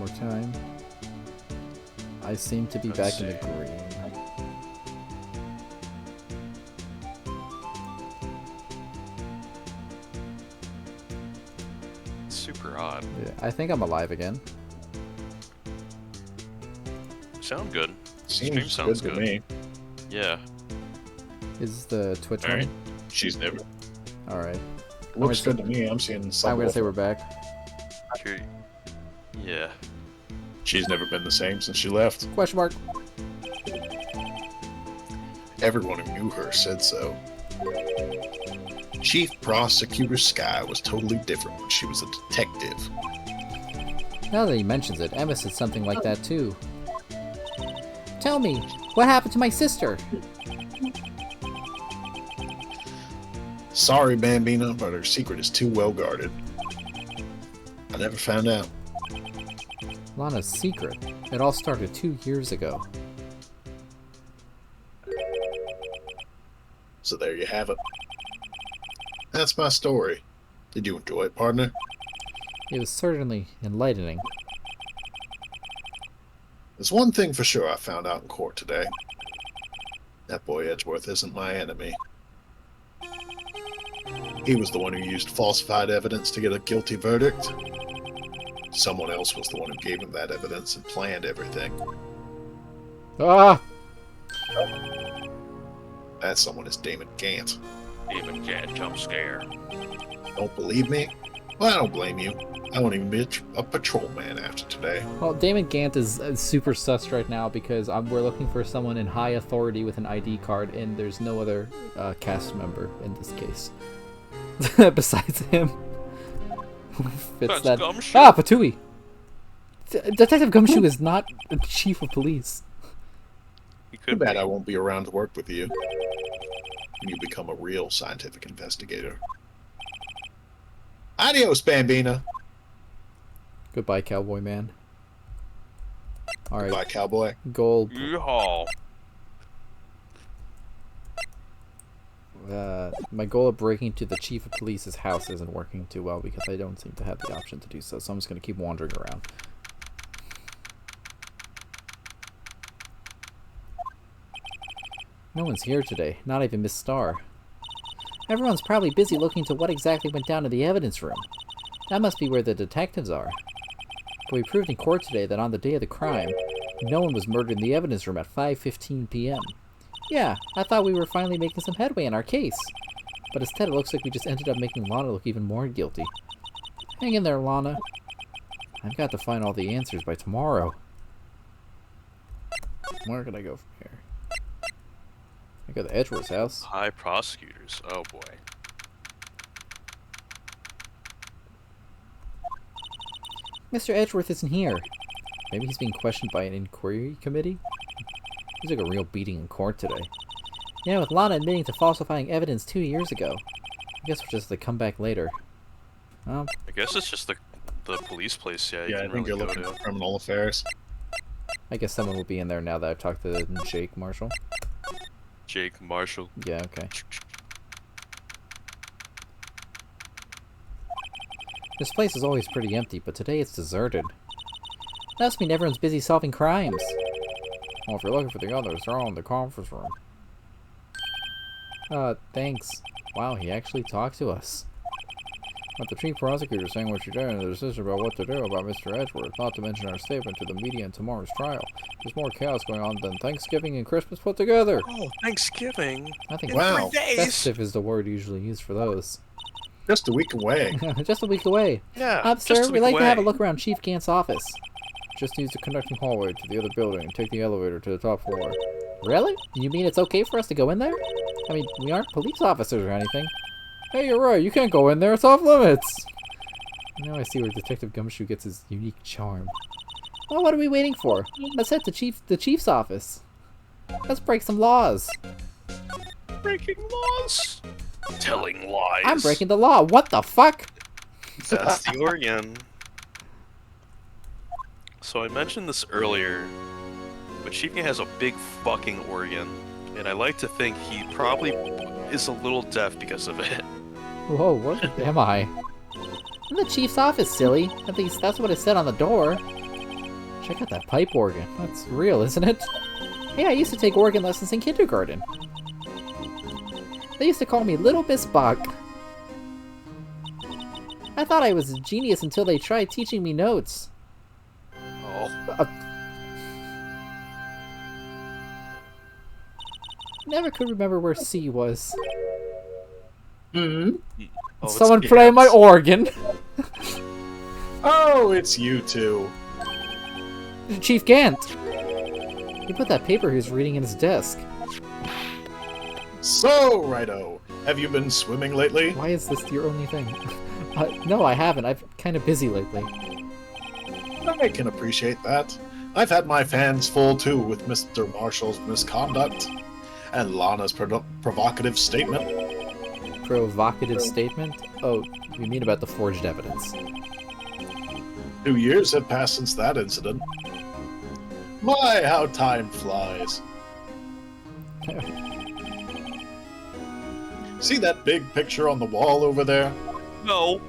more time. I seem to be back in the green. Super odd. Yeah, I think I'm alive again. Sound good. Stream Seems sounds good to me. Yeah. Is the Twitch All right. running? She's never. Alright. Looks good to me. I'm seeing some. I'm gonna say we're back. Sure. Yeah. She's never been the same since she left. Question mark. Everyone who knew her said so. Chief Prosecutor Sky was totally different when she was a detective. Now that he mentions it, Emma said something like that too. Tell me, what happened to my sister? Sorry, Bambina, but her secret is too well guarded. I never found out. Lana's secret. It all started 2 years ago. So there you have it. That's my story. Did you enjoy it, partner? It was certainly enlightening. There's one thing for sure I found out in court today. That boy Edgeworth isn't my enemy. He was the one who used falsified evidence to get a guilty verdict. Someone else was the one who gave him that evidence and planned everything. Ah! That someone is Damon Gant. Even Cat jump scare. Don't believe me? Well, I don't blame you. I won't even be a patrolman after today. Well, Damon Gant is super sus right now because we're looking for someone in high authority with an ID card, and there's no other cast member in this case. Besides him. Fits that. Gumshoe. Ah, Patui! Detective Gumshoe is not the chief of police. He Too could bad be. I won't be around to work with you when you become a real scientific investigator. Adios, Bambina. Goodbye, cowboy man. Alright, Bye, cowboy. goal. Yeehaw. My goal of breaking to the chief of police's house isn't working too well because I don't seem to have the option to do so, so I'm just going to keep wandering around. No one's here today, not even Miss Starr. Everyone's probably busy looking to what exactly went down in the evidence room. That must be where the detectives are. But we proved in court today that on the day of the crime, no one was murdered in the evidence room at 5:15 p.m. Yeah, I thought we were finally making some headway in our case. But instead it looks like we just ended up making Lana look even more guilty. Hang in there, Lana. I've got to find all the answers by tomorrow. Where can I go from here? I go to Edgeworth's house. High prosecutors. Oh boy. Mr. Edgeworth isn't here. Maybe he's being questioned by an inquiry committee? He took a real beating in court today. Yeah, with Lana admitting to falsifying evidence 2 years ago. I guess we'll just have to come back later. Well, I guess it's just the police place. Yeah. You Yeah, I can think really you're go looking to. at criminal affairs. I guess someone will be in there now that I've talked to Jake Marshall. Jake Marshall. Yeah, okay. This place is always pretty empty, but today it's deserted. That must mean everyone's busy solving crimes. Well, if you're looking for the others, they're all in the conference room. Thanks. Wow, he actually talked to us. But the chief prosecutor saying what you did and the decision about what to do about Mr. Edgeworth, not to mention our statement to the media in tomorrow's trial. There's more chaos going on than Thanksgiving and Christmas put together. Oh, Thanksgiving. I think Wow. festive is the word usually used for those. Just a week away. Just a week away. Yeah. Sir, just a we'd week like to have a away. look around Chief Gant's office. Just use the connecting hallway to the other building and take the elevator to the top floor. Really? You mean it's okay for us to go in there? I mean, we aren't police officers or anything. Hey, you're right. You can't go in there. It's off limits. Now I see where Detective Gumshoe gets his unique charm. Well, what are we waiting for? Let's head to the chief's office. Let's break some laws. Breaking laws. Telling lies. I'm breaking the law. What the fuck? That's the Oregon. So I mentioned this earlier, but Chieftain has a big fucking organ, and I like to think he probably is a little deaf because of it. Whoa, what am I? In the chief's office, silly. At least that's what it said on the door. Check out that pipe organ. That's real, isn't it? Hey, I used to take organ lessons in kindergarten. They used to call me Little Miss Bach. I thought I was a genius until they tried teaching me notes. Oh. Never could remember where C was. Hmm? Oh, it's Someone play my Gantz. organ. Oh, it's you two. Chief Gant. He put that paper he was reading in his desk. So, righto. Have you been swimming lately? Why is this your only thing? No, I haven't. I'm kind of busy lately. I can appreciate that. I've had my hands full too with Mr. Marshall's misconduct and Lana's provocative statement. Provocative statement? Oh, you mean about the forged evidence. 2 years have passed since that incident. My, how time flies. See that big picture on the wall over there? No.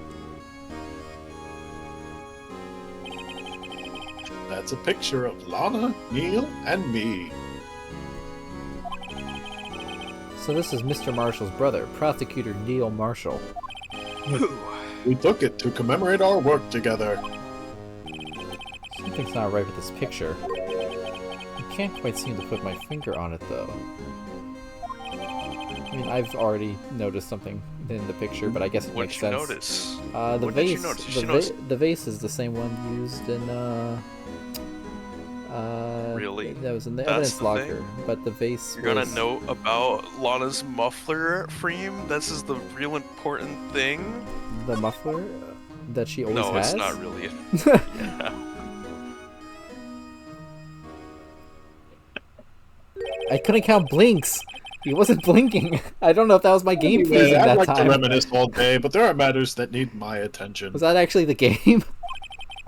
That's a picture of Lana, Neil, and me. So this is Mr. Marshall's brother, Prosecutor Neil Marshall. We took it to commemorate our work together. Something's not right with this picture. I can't quite seem to put my finger on it, though. I mean, I've already noticed something in the picture, but I guess it What makes did you sense. notice? The What did you vase. notice? The, You noticed- the vase is the same one used in. Really? That was in the That's evidence the locker, thing? but the vase. You're gonna was... know about Lana's muffler, Freem? This is the real important thing? the muffler that she always No, has. it's not really. Yeah. I couldn't count blinks. He wasn't blinking. I don't know if that was my game Anyway, freezing I'd that like time. to reminisce all day, but there are matters that need my attention. Was that actually the game?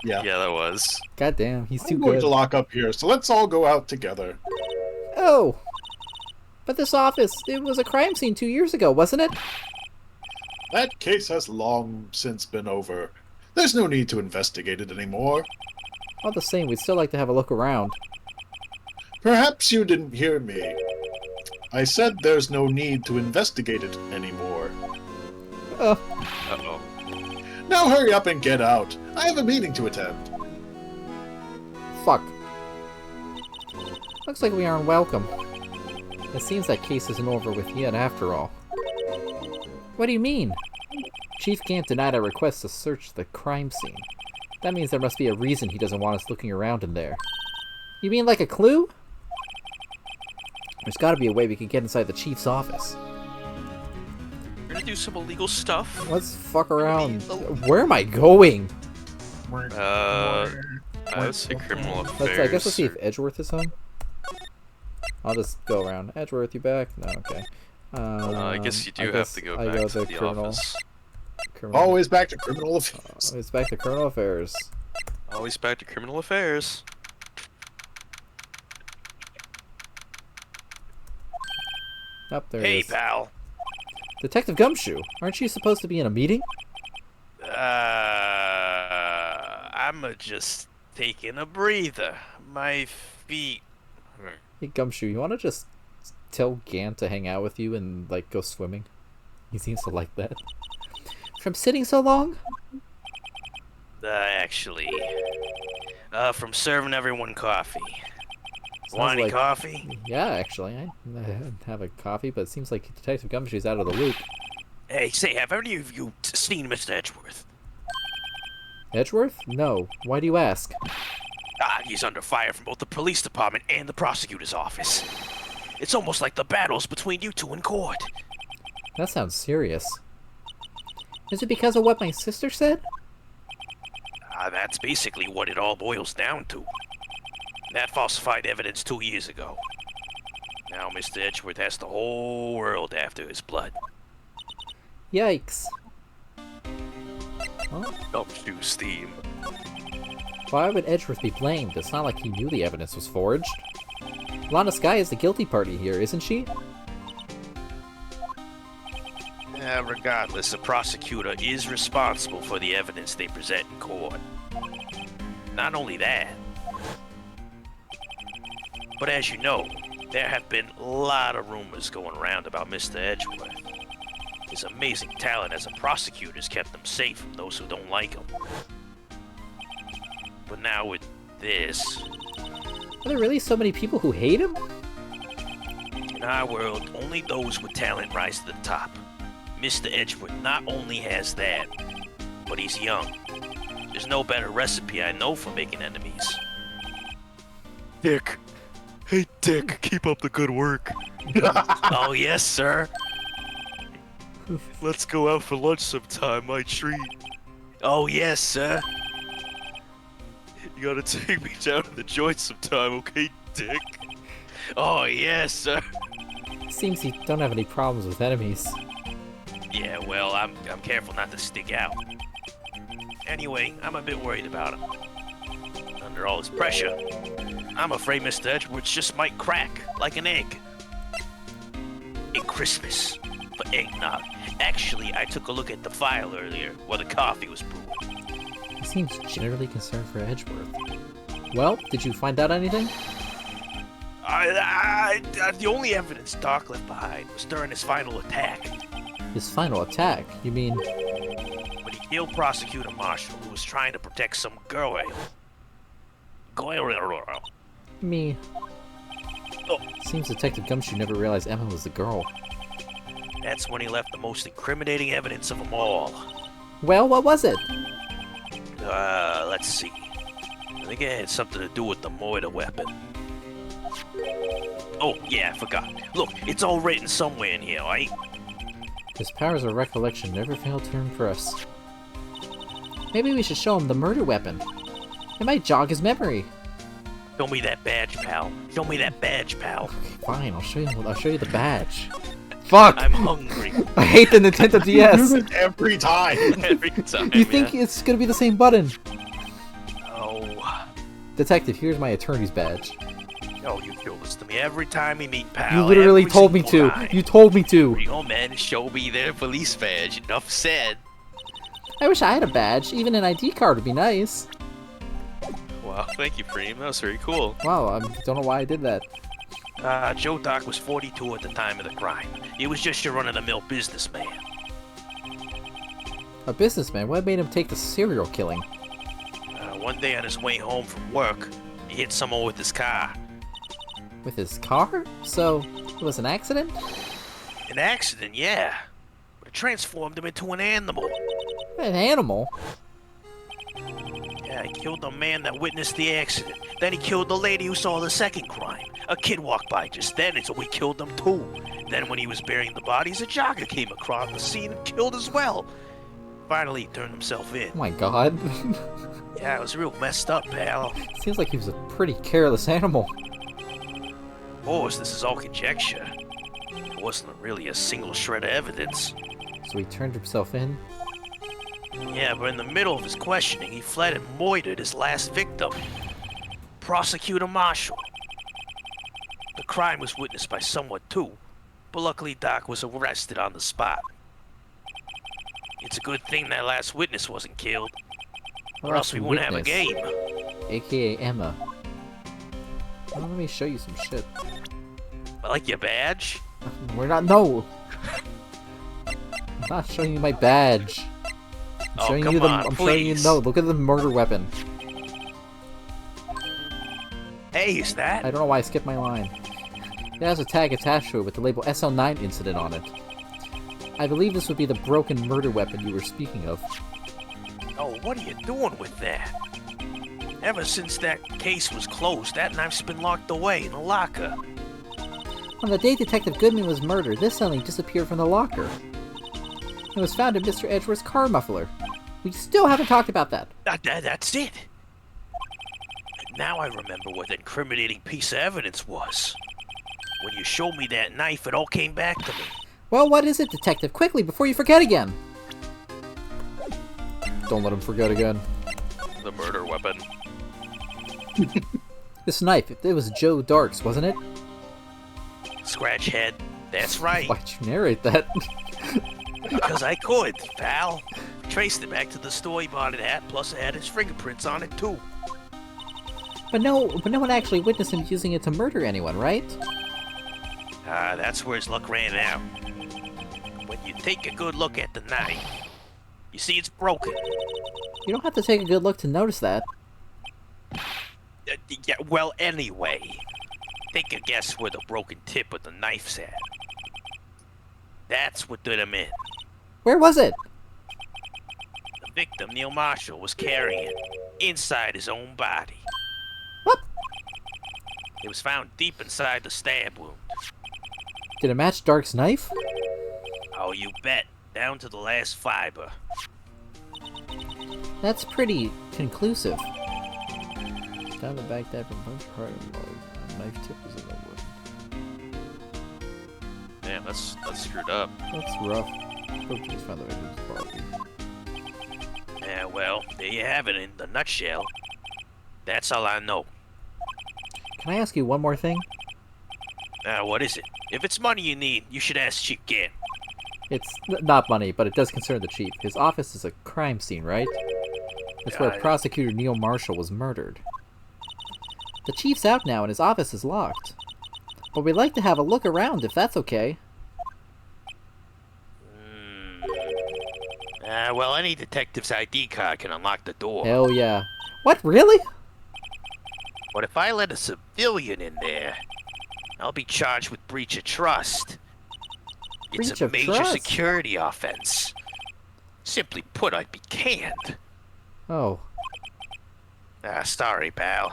Yeah. Yeah, that was. God damn, he's too I'm going good. to lock up here, so let's all go out together. Oh! But this office, it was a crime scene 2 years ago, wasn't it? That case has long since been over. There's no need to investigate it anymore. All the same, we'd still like to have a look around. Perhaps you didn't hear me. I said there's no need to investigate it anymore. Uh-oh. Now hurry up and get out. I have a meeting to attend. Fuck. Looks like we aren't welcome. It seems that case isn't over with yet after all. What do you mean? Chief Gant denied our request to search the crime scene. That means there must be a reason he doesn't want us looking around in there. You mean like a clue? There's gotta be a way we can get inside the chief's office. You're gonna do some illegal stuff? Let's fuck around. Where am I going? I would say criminal affairs. I guess let's see if Edgeworth is home. I'll just go around. Edgeworth, you back? No, okay. I guess you do have to go back to the office. Always back to criminal affairs. It's back to criminal affairs. Always back to criminal affairs. Up there. Hey, it is. pal. Detective Gumshoe, aren't you supposed to be in a meeting? I'm just taking a breather. My feet hurt. Hey, Gumshoe, you want to just tell Gant to hang out with you and, like, go swimming? He seems to like that. From sitting so long? Actually, from serving everyone coffee. Sounds Want any like- coffee? Yeah, actually. I have a coffee, but it seems like Detective Gumshoe's out of the loop. Hey, say, have any of you seen Mr. Edgeworth? Edgeworth? No. Why do you ask? He's under fire from both the police department and the prosecutor's office. It's almost like the battle's between you two in court. That sounds serious. Is it because of what my sister said? That's basically what it all boils down to. That falsified evidence 2 years ago. Now Mr. Edgeworth has the whole world after his blood. Yikes. Well, Gumshoe steam. why would Edgeworth be blamed? It's not like he knew the evidence was forged. Lana Skye is the guilty party here, isn't she? Regardless, the prosecutor is responsible for the evidence they present in court. Not only that, But as you know, there have been a lot of rumors going around about Mr. Edgeworth. His amazing talent as a prosecutor has kept him safe from those who don't like him. But now with this, Are there really so many people who hate him? in our world, only those with talent rise to the top. Mr. Edgeworth not only has that, but he's young. There's no better recipe I know for making enemies. Dick. Hey, Dick, keep up the good work. Oh, yes, sir. Let's go out for lunch sometime, my treat. Oh, yes, sir. You gotta take me down to the joint sometime, okay, Dick? Oh, yes, sir. Seems you don't have any problems with enemies. Yeah, well, I'm careful not to stick out. Anyway, I'm a bit worried about him. Under all this pressure, I'm afraid Mr. Edgeworth just might crack like an egg. In Christmas, for eggnog. Actually, I took a look at the file earlier, where the coffee was brewing. He seems generally concerned for Edgeworth. Well, did you find out anything? The only evidence Doc left behind was during his final attack. His final attack? You mean... When he killed Prosecutor Marshall, who was trying to protect some girl. me? Oh, Seems Detective Gumshoe never realized Emma was the girl. that's when he left the most incriminating evidence of them all. Well, what was it? Let's see. I think it had something to do with the murder weapon. Oh, yeah, I forgot. Look, it's all written somewhere in here, right? His powers of recollection never fail to impress. Maybe we should show him the murder weapon. It might jog his memory. Show me that badge, pal. Show me that badge, pal. Fine, I'll show you the badge. Fuck! I'm hungry. I hate the Nintendo You DS! do it every time. Every time, You think it's gonna be the same button? Oh. Detective, here's my attorney's badge. No, you do this to me every time we meet, pal. You literally every told me single to. time. You told me to. Real men, show me their police badge. Enough said. I wish I had a badge. Even an ID card would be nice. Wow, thank you, Freem. That was very cool. Wow, I don't know why I did that. Joe Doc was 42 at the time of the crime. He was just your run-of-the-mill businessman. A businessman? What made him take the serial killing? One day on his way home from work, he hit someone with his car. With his car? So, it was an accident? An accident, yeah. But it transformed him into an animal. An animal? Yeah, he killed the man that witnessed the accident. Then he killed the lady who saw the second crime. A kid walked by just then, and so we killed them too. Then when he was burying the bodies, a jogger came across the scene and killed as well. Finally, he turned himself in. Oh my god. Yeah, it was real messed up, pal. Seems like he was a pretty careless animal. Of course, this is all conjecture. There wasn't really a single shred of evidence. So he turned himself in? Yeah, but in the middle of his questioning, he fled and murdered his last victim, Prosecutor Marshall. The crime was witnessed by someone too, but luckily Doc was arrested on the spot. It's a good thing that last witness wasn't killed, or else we wouldn't have a game. AKA Emma. Well, let me show you some shit. I like your badge. We're not. No! I'm not showing you my badge. I'm Oh, showing come you the. on, I'm showing you. please. No, look at the murder weapon. Hey, is that? I don't know why I skipped my line. It has a tag attached to it with the label SL9 incident on it. I believe this would be the broken murder weapon you were speaking of. Oh, what are you doing with that? Ever since that case was closed, that knife's been locked away in a locker. On the day Detective Goodman was murdered, this suddenly disappeared from the locker. It was found in Mr. Edgeworth's car muffler. We still haven't talked about that. That's it. Now I remember what the incriminating piece of evidence was. When you showed me that knife, it all came back to me. Well, what is it, Detective? Quickly, before you forget again! Don't let him forget again. The murder weapon. This knife, it was Joe Dark's, wasn't it? Scratch head. That's right. Why'd you narrate that? Because I could, pal. Traced it back to the store he bought it at, plus it had his fingerprints on it, too. But no one actually witnessed him using it to murder anyone, right? That's where his luck ran out. When you take a good look at the knife, you see it's broken. You don't have to take a good look to notice that. Yeah, well, anyway. Take a guess where the broken tip of the knife's at. That's what did him in. Where was it? The victim, Neil Marshall, was carrying it inside his own body. What? It was found deep inside the stab wound. Did it match Dark's knife? Oh, you bet. Down to the last fiber. That's pretty conclusive. Down the back there from punch hard and low. A knife tip is in the wound. Damn, that's screwed up. That's rough. Hope just found the victim's body. Yeah, well, there you have it in the nutshell. That's all I know. Can I ask you one more thing? What is it? If it's money you need, you should ask Chief Gann. It's not money, but it does concern the chief. His office is a crime scene, right? It's where Prosecutor Neil Marshall was murdered. The chief's out now and his office is locked. But we'd like to have a look around if that's okay. Well, any detective's ID card can unlock the door. Hell yeah. What, really? But if I let a civilian in there, I'll be charged with breach of trust. It's Breach a of major trust? security offense. Simply put, I'd be canned. Oh. Sorry, pal.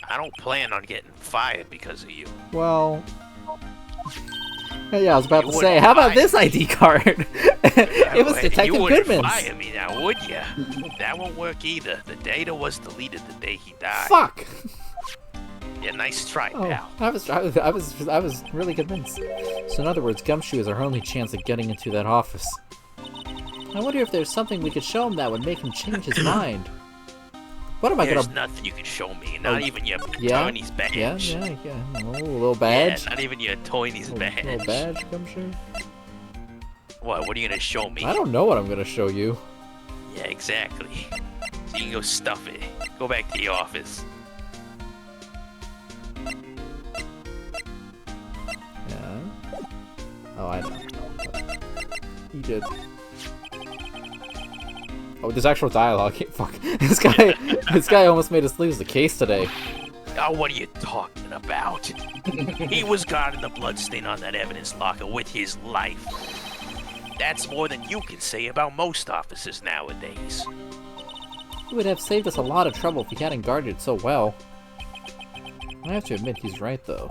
I don't plan on getting fired because of you. Well... Yeah, I was about You to say, wouldn't how about fire this ID card? It was Detective You wouldn't Goodman's. fire me now, would ya? That won't work either. The data was deleted the day he died. Fuck! Yeah, nice try, Oh, pal. I was really convinced. So in other words, Gumshoe is our only chance at getting into that office. I wonder if there's something we could show him that would make him change his mind. What am I There's gonna... nothing you can show me. Not even your Yeah? Tony's badge. Yeah. Oh, a little badge? Yeah, not even your Tony's badge. Little badge, Gumshoe? What are you gonna show me? I don't know what I'm gonna show you. Yeah, exactly. So you can go stuff it. Go back to the office. Yeah. Oh, I know. He did. Oh, there's actual dialogue. Fuck. This guy almost made us lose the case today. Oh, what are you talking about? He was guarding the bloodstain on that evidence locker with his life. That's more than you can say about most officers nowadays. He would have saved us a lot of trouble if he hadn't guarded it so well. I have to admit he's right, though.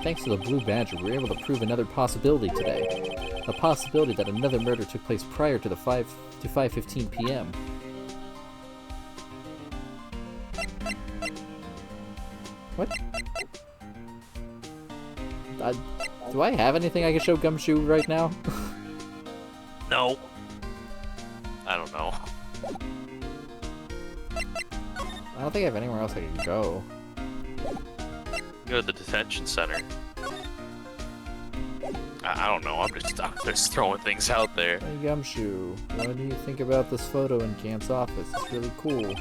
Thanks to the Blue Badger, we were able to prove another possibility today. A possibility that another murder took place prior to 5:15 p.m. What? Do I have anything I can show Gumshoe right now? No. I don't know. I don't think I have anywhere else I can go. Go to the detention center. I don't know. I'm just throwing things out there. Hey Gumshoe, what do you think about this photo in Gant's office? It's really cool.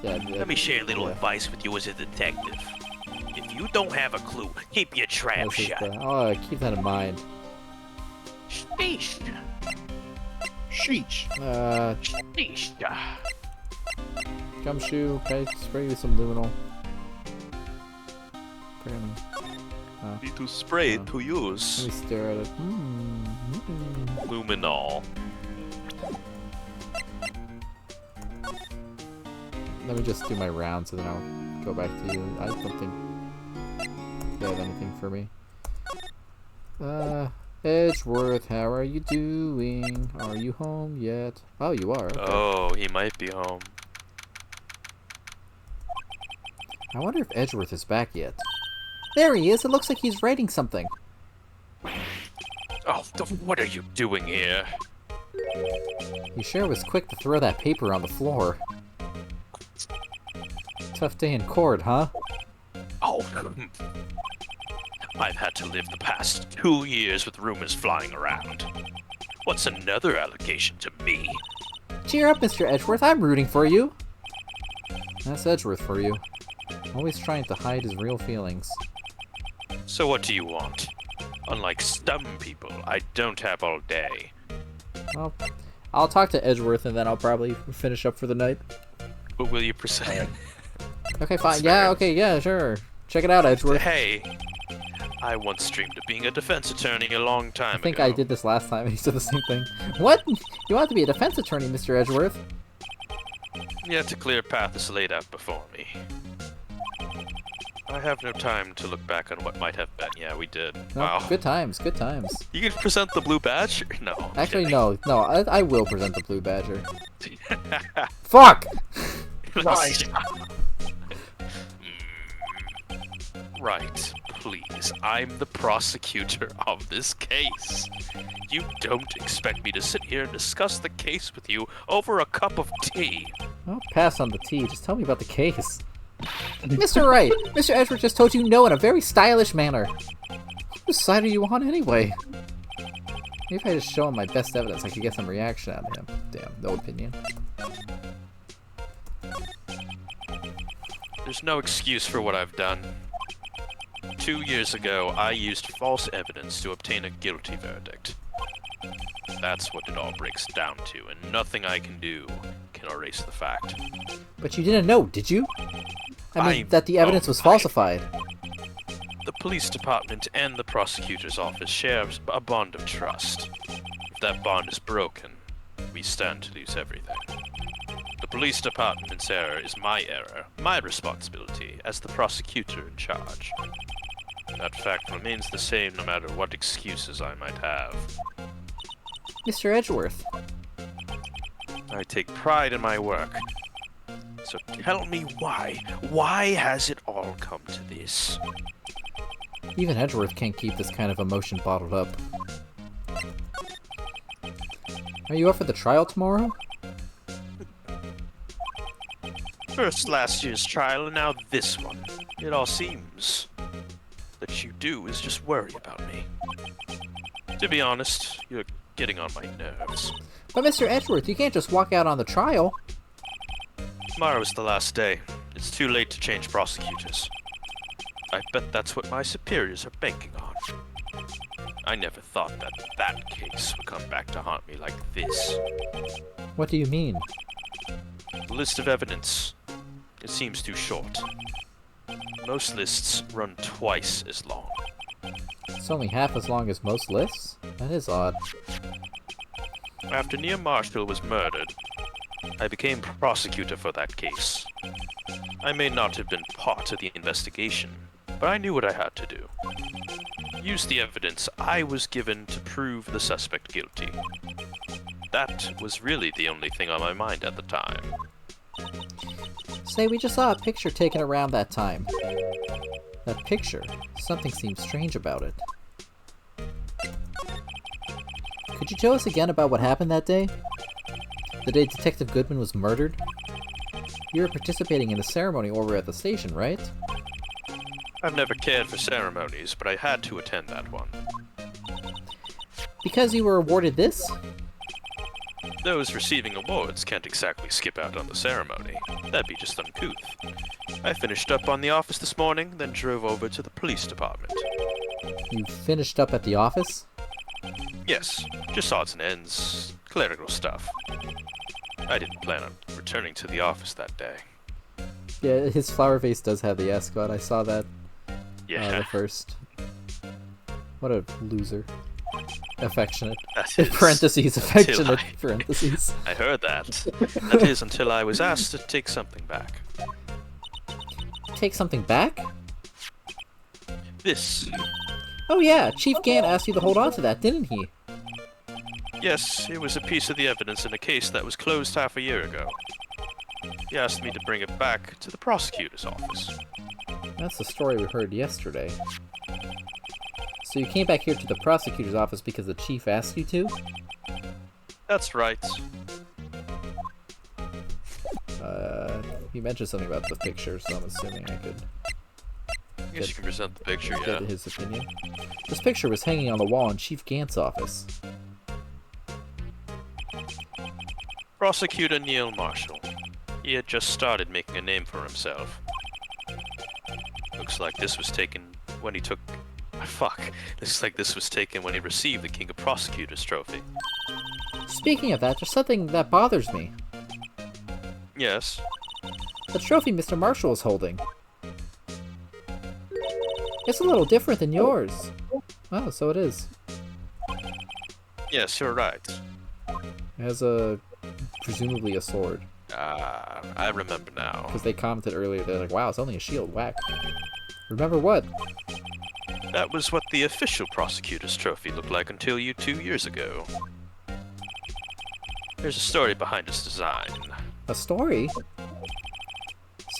Yeah, Let me share a little yeah. advice with you as a detective. If you don't have a clue, keep your trap This is shut. oh, keep that in mind. Sheesh. Sheesh. Sheesh. Gumshoe, can I spray you some luminol? Apparently. Need to spray it Oh. to Let use. me stare at it. Luminol. Let me just do my rounds and then I'll go back to you. I don't think you have anything for me. Edgeworth, how are you doing? Are you home yet? Oh, you are. Okay. Oh, he might be home. I wonder if Edgeworth is back yet. There he is. It looks like he's writing something. Oh, What are you doing here? He sure was quick to throw that paper on the floor. Tough day in court, huh? oh. I've had to live the past 2 years with rumors flying around. What's another allegation to me? Cheer up, Mr. Edgeworth. I'm rooting for you. That's Edgeworth for you. Always trying to hide his real feelings. So what do you want? Unlike some people, I don't have all day. Well, I'll talk to Edgeworth and then I'll probably finish up for the night. But will you present? Okay, fine. That's Yeah, fair. okay, yeah, sure. Check it out, Edgeworth. Hey, I once dreamed of being a defense attorney a long time I think ago. I did this last time and he said the same thing. What? You want to be a defense attorney, Mr. Edgeworth? Yet a clear path is laid out before me. I have no time to look back on what might have been. Yeah, we did. No, Wow. good times, good times. You can present the blue badge? No. I'm Actually, kidding. no, I will present the Blue Badger. Fuck! Right. Right, please. I'm the prosecutor of this case. You don't expect me to sit here and discuss the case with you over a cup of tea. I'll pass on the tea, just tell me about the case. Mr. Wright, Mr. Edgeworth just told you no in a very stylish manner. Whose side are you on anyway? Maybe if I just show him my best evidence, I could get some reaction out of him. Damn, no opinion. There's no excuse for what I've done. 2 years ago, I used false evidence to obtain a guilty verdict. That's what it all breaks down to, and nothing I can do can erase the fact. But you didn't know, did you? I mean, I- that the evidence was I- falsified. The police department and the prosecutor's office share a bond of trust. If that bond is broken, we stand to lose everything. The police department's error is my error, my responsibility as the prosecutor in charge. That fact remains the same no matter what excuses I might have. Mr. Edgeworth, I take pride in my work. So tell me why. Why has it all come to this? even Edgeworth can't keep this kind of emotion bottled up. Are you up for the trial tomorrow? First last year's trial and now this one. It all seems that you do is just worry about me. To be honest, you're getting on my nerves. But Mr. Edgeworth, you can't just walk out on the trial. Tomorrow's the last day. It's too late to change prosecutors. I bet that's what my superiors are banking on. I never thought that case would come back to haunt me like this. What do you mean? The list of evidence. It seems too short. Most lists run twice as long. It's only half as long as most lists? That is odd. After Neil Marshall was murdered, I became prosecutor for that case. I may not have been part of the investigation, but I knew what I had to do. Use the evidence I was given to prove the suspect guilty. That was really the only thing on my mind at the time. Say, we just saw a picture taken around that time. That picture, something seems strange about it. Could you tell us again about what happened that day? The day Detective Goodman was murdered? You were participating in the ceremony over at the station, right? I've never cared for ceremonies, but I had to attend that one. Because you were awarded this? Those receiving awards can't exactly skip out on the ceremony. That'd be just uncouth. I finished up on the office this morning, then drove over to the police department. You finished up at the office? Yes, just odds and ends, clerical stuff. I didn't plan on returning to the office that day. Yeah, his flower vase does have the ascot. I saw that Yeah, the first. What a loser. Affectionate. that In is. parentheses, affectionate. I- Parentheses. I heard that. That is until I was asked to take something back. Take something back? This. Oh yeah, Chief Gant asked you to hold on to that, didn't he? Yes, it was a piece of the evidence in a case that was closed half a year ago. He asked me to bring it back to the prosecutor's office. That's the story we heard yesterday. So you came back here to the prosecutor's office because the chief asked you to? That's right. You mentioned something about the picture, so I'm assuming I could I guess you can present the picture, yeah. get his opinion. This picture was hanging on the wall in Chief Gant's office. Prosecutor Neil Marshall. He had just started making a name for himself. Looks like this was taken when he took... Fuck. Looks like this was taken when he received the King of Prosecutors trophy. Speaking of that, there's something that bothers me. Yes. The trophy Mr. Marshall is holding. It's a little different than yours. Oh, so it is. Yes, you're right. It has a... presumably a sword. I remember now. Because they commented earlier, they're like, wow, it's only a shield, whack. Remember what? That was what the official Prosecutor's trophy looked like until 2 years ago. There's a story behind its design. A story?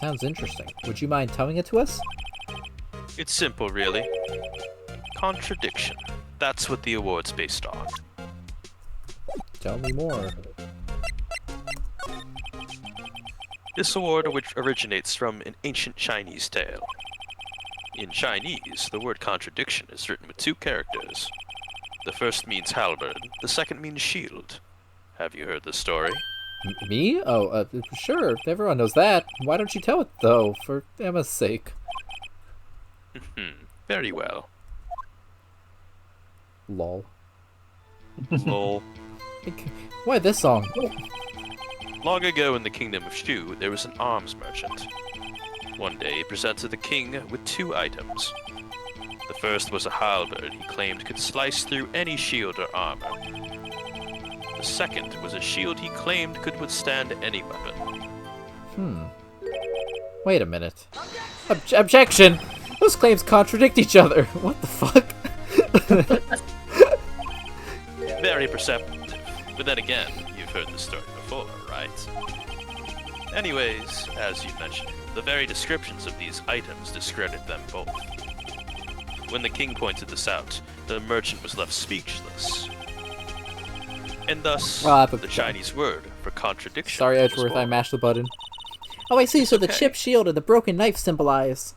Sounds interesting. Would you mind telling it to us? It's simple, really. Contradiction. That's what the award's based on. Tell me more. This award which originates from an ancient Chinese tale. In Chinese, the word contradiction is written with 2 characters. The first means halberd, the second means shield. Have you heard the story? Me? Oh, sure. Everyone knows that. Why don't you tell it, though? For Emma's sake. Very well. Lol. Lol. Why this song? Long ago in the kingdom of Shu, there was an arms merchant. One day he presented the king with 2 items. The first was a halberd he claimed could slice through any shield or armor. The second was a shield he claimed could withstand any weapon. Wait a minute. Objection! Those claims contradict each other. What the fuck? Very perceptive. But then again, you've heard the story before, right? Anyways, as you mentioned, the very descriptions of these items discredit them both. When the king pointed this out, the merchant was left speechless. And thus, the Chinese word for contradiction. Sorry, Edgeworth, I mashed the button. Oh, I see, so the chipped shield and the broken knife symbolize...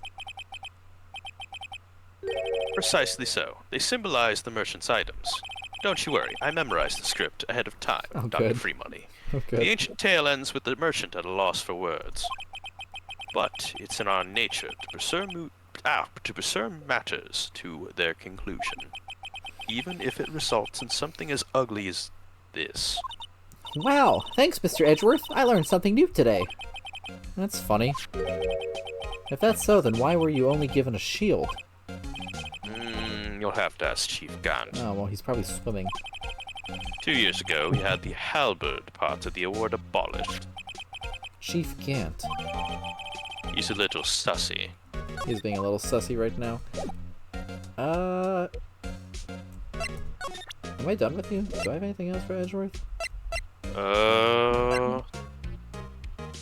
Precisely so. They symbolize the merchant's items. Don't you worry, I memorized the script ahead of time, Dr. good. Freemoney. Okay. The ancient tale ends with the merchant at a loss for words. But it's in our nature to pursue matters to their conclusion, even if it results in something as ugly as this. Wow, thanks, Mr. Edgeworth. I learned something new today. That's funny. If that's so, then why were you only given a shield? You'll have to ask Chief Gant. Oh, well, he's probably swimming. 2 years ago, he had the halberd part of the award abolished. Chief Gant. He's a little sussy. He's being a little sussy right now. Am I done with you? Do I have anything else for Edgeworth?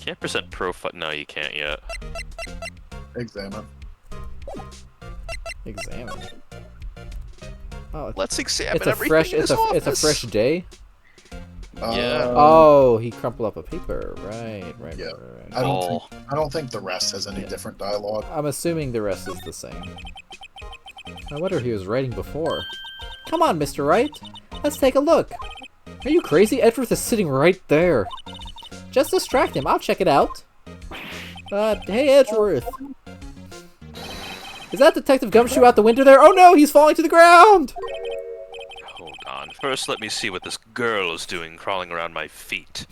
Can't present profile. No, you can't yet. Examine. Examine. Oh, Let's examine it's a everything fresh. in It's this a. It's a office. fresh day. Yeah. Oh, he crumpled up a paper. Right. Yeah. Right. I don't think the rest has any different dialogue. I'm assuming the rest is the same. I wonder if he was writing before. Come on, Mr. Wright. Let's take a look. Are you crazy? Edgeworth is sitting right there. Just distract him. I'll check it out. Hey, Edgeworth. Is that Detective Gumshoe out the window there? Oh no, he's falling to the ground! Hold on. First, let me see what this girl is doing crawling around my feet.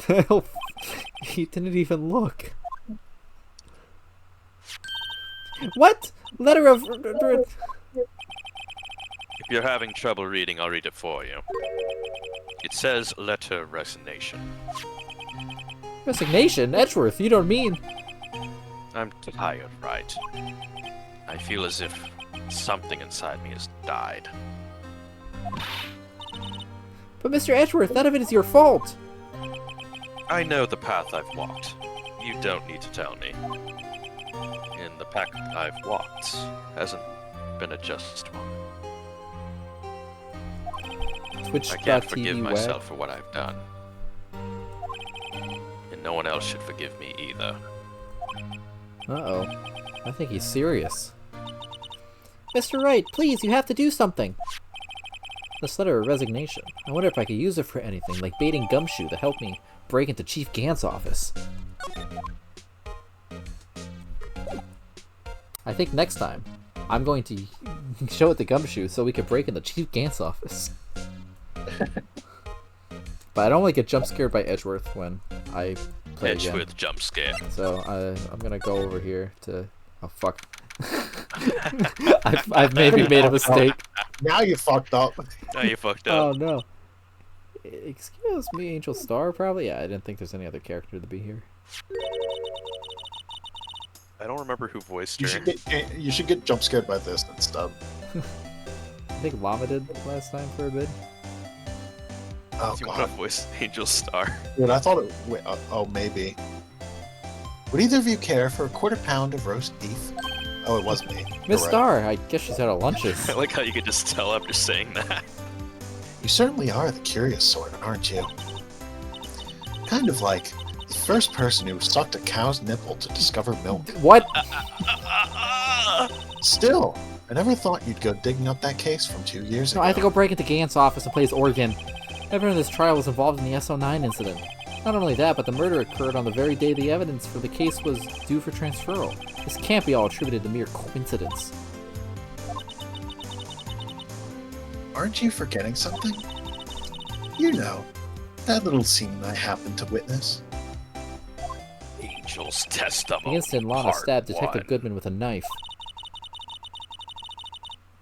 He didn't even look. What? Letter of... If you're having trouble reading, I'll read it for you. It says letter resignation. Resignation? Edgeworth, you don't mean... I'm tired, right? I feel as if something inside me has died. But Mr. Edgeworth, none of it is your fault. I know the path I've walked. You don't need to tell me. And the path I've walked hasn't been a just one. I can't forgive Twitch.tv myself for what I've done. And no one else should forgive me either. Uh-oh. I think he's serious. Mr. Wright, please, you have to do something. This letter of resignation. I wonder if I could use it for anything, like baiting Gumshoe to help me break into Chief Gant's office. I think next time, I'm going to show it to Gumshoe so we can break in the Chief Gant's office. But I don't want to get jump scared by Edgeworth when I play again. Edgeworth jump scare. So I'm gonna go over here to. Oh fuck! I've maybe made a mistake. Now you fucked up. Now you fucked Oh up. no! Excuse me, Angel Star. Probably. Yeah, I didn't think there's any other character to be here. I don't remember who voiced You her. you should get jump scared by this instead. I think Llama did last time for a bit. Oh Do you want god, to voice Angel Star? dude! I thought it. Wait, oh, maybe. Would either of you care for a quarter pound of roast beef? Oh, it was me. Miss You're right. Star. I guess she's out of lunches. I like how you could just tell after saying that. You certainly are the curious sort, aren't you? Kind of like the first person who sucked a cow's nipple to discover milk. What? Still, I never thought you'd go digging up that case from 2 years No, ago. I have to go break into Gant's office and play his organ. Everyone in this trial was involved in the SO9 incident. Not only that, but the murder occurred on the very day the evidence for the case was due for transferal. This can't be all attributed to mere coincidence. Aren't you forgetting something? You know, that little scene I happened to witness. Angel's testimony. The instant Lana Part stabbed Detective 1. Goodman with a knife.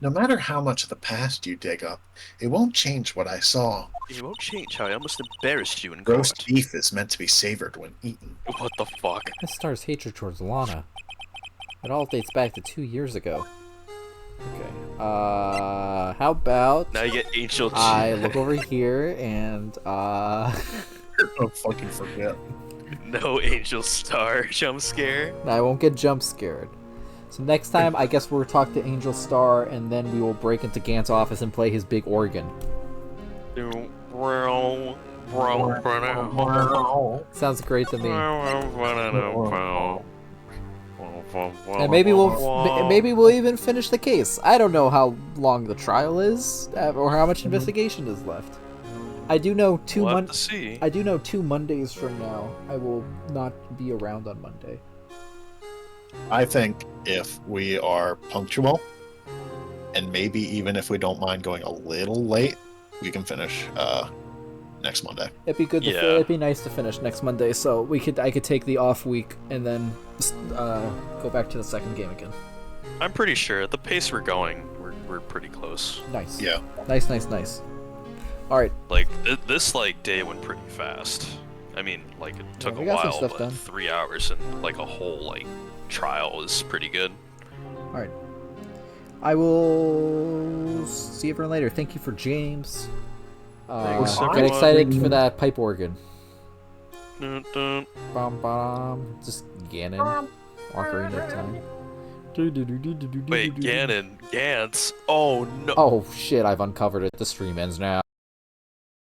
No matter how much of the past you dig up, it won't change what I saw. It won't change how I almost embarrassed you in court. Roast beef is meant to be savored when eaten. What the fuck? Miss Star's hatred towards Lana. It all dates back to 2 years ago. Okay. How about Now you get Angel. I look over here and Don't fucking forget. No Angel Star jump scare. I won't get jump scared. So next time, I guess we'll talk to Angel Star, and then we will break into Gant's office and play his big organ. Sounds great to me. And maybe we'll even finish the case. I don't know how long the trial is, or how much investigation is left. I do know We'll have to see. I do know 2 Mondays from now, I will not be around on Monday. I think if we are punctual, and maybe even if we don't mind going a little late, we can finish next Monday. It'd be good. Yeah. It'd be nice to finish next Monday, so I could take the off week and then go back to the second game again. I'm pretty sure at the pace we're going, we're pretty close. Nice. Yeah. Nice. All right. Like this day went pretty fast. I mean, like it took we a got some while, stuff but done. 3 hours and like a whole like trial is pretty good. All right. I will see everyone later. Thank you for James. Thanks, Get everyone. excited for that pipe organ. Dun, dun. Bum, bum. Just Ganon. Ocarina of Time. Wait, Ganon, Gantz. Oh no. Oh shit! I've uncovered it. The stream ends now.